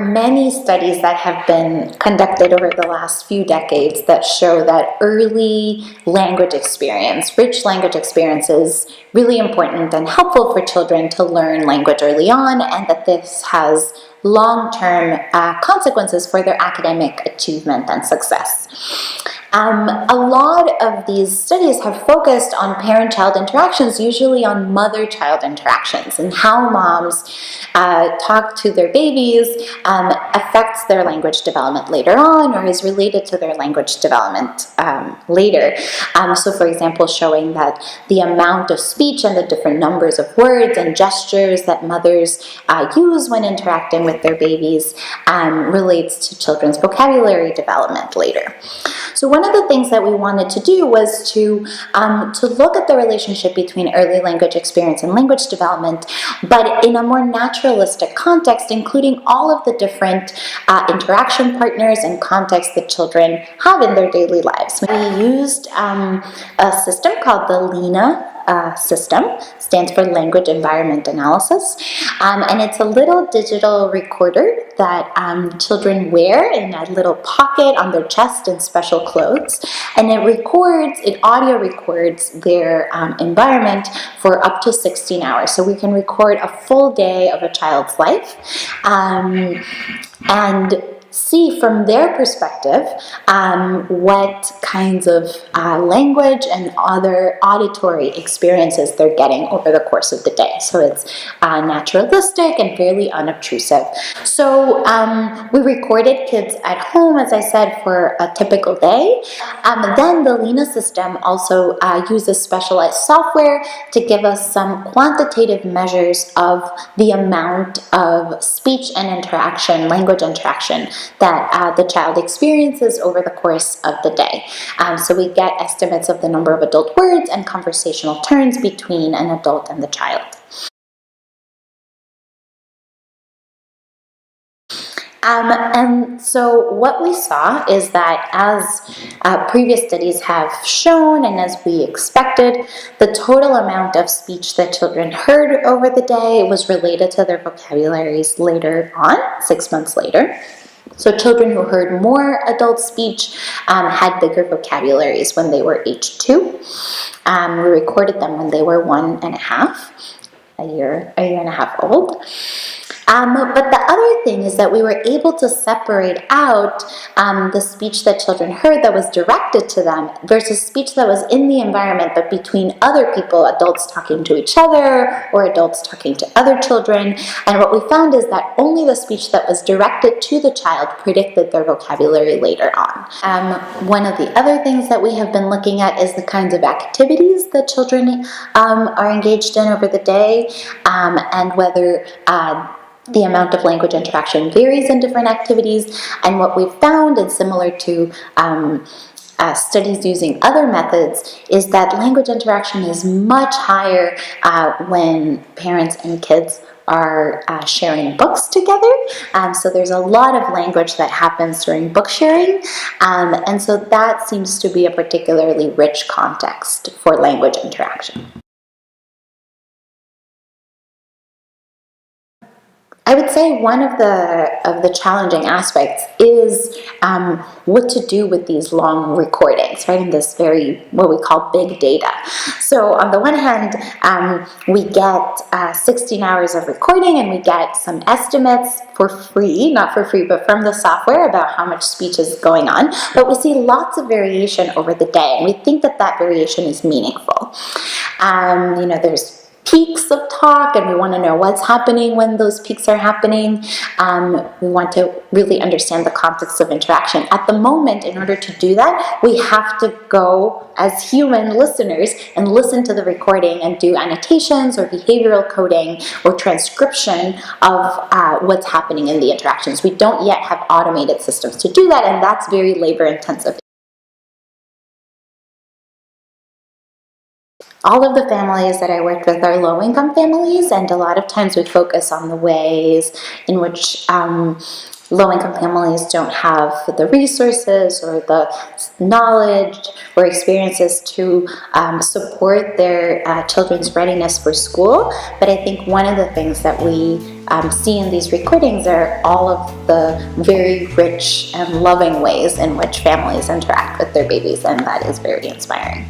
are many studies that have been conducted over the last few decades that show that early language experience, rich language experience, is really important and helpful for children to learn language early on, and that this has long-term consequences for their academic achievement and success. A lot of these studies have focused on parent-child interactions, usually on mother-child interactions, and how moms talk to their babies affects their language development later on, or is related to their language development later. So for example, showing that the amount of speech and the different numbers of words and gestures that mothers use when interacting with their babies relates to children's vocabulary development later. So one of the things that we wanted to do was to look at the relationship between early language experience and language development, but in a more naturalistic context, including all of the different interaction partners and contexts that children have in their daily lives. We used a system called the LENA system, stands for Language Environment Analysis, and it's a little digital recorder that children wear in a little pocket on their chest in special clothes, and it audio records their environment for up to 16 hours. So we can record a full day of a child's life and see from their perspective what kinds of language and other auditory experiences they're getting over the course of the day. So it's naturalistic and fairly unobtrusive. So we recorded kids at home, as I said, for a typical day. Then the LENA system also uses specialized software to give us some quantitative measures of the amount of speech and interaction, language interaction, that the child experiences over the course of the day. So we get estimates of the number of adult words and conversational turns between an adult and the child. And so what we saw is that, as previous studies have shown and as we expected, the total amount of speech that children heard over the day was related to their vocabularies later on, 6 months later. So children who heard more adult speech had bigger vocabularies when they were age 2. We recorded them when they were 1.5, a year and a half old. But the other thing is that we were able to separate out the speech that children heard that was directed to them versus speech that was in the environment but between other people, adults talking to each other or adults talking to other children. And what we found is that only the speech that was directed to the child predicted their vocabulary later on. One of the other things that we have been looking at is the kinds of activities that children are engaged in over the day, and whether the amount of language interaction varies in different activities. And what we've found, and similar to studies using other methods, is that language interaction is much higher when parents and kids are sharing books together. So there's a lot of language that happens during book sharing, and so that seems to be a particularly rich context for language interaction. I would say one of the challenging aspects is what to do with these long recordings, right, in this what we call big data. So on the one hand, we get 16 hours of recording, and we get some estimates for free, not for free, but from the software about how much speech is going on. But we see lots of variation over the day, and we think that that variation is meaningful. There's peaks of talk, and we want to know what's happening when those peaks are happening. We want to really understand the context of interaction. At the moment, in order to do that, we have to go as human listeners and listen to the recording and do annotations or behavioral coding or transcription of what's happening in the interactions. We don't yet have automated systems to do that, and that's very labor intensive. All of the families that I worked with are low-income families, and a lot of times we focus on the ways in which low-income families don't have the resources or the knowledge or experiences to support their children's readiness for school. But I think one of the things that we see in these recordings are all of the very rich and loving ways in which families interact with their babies, and that is very inspiring.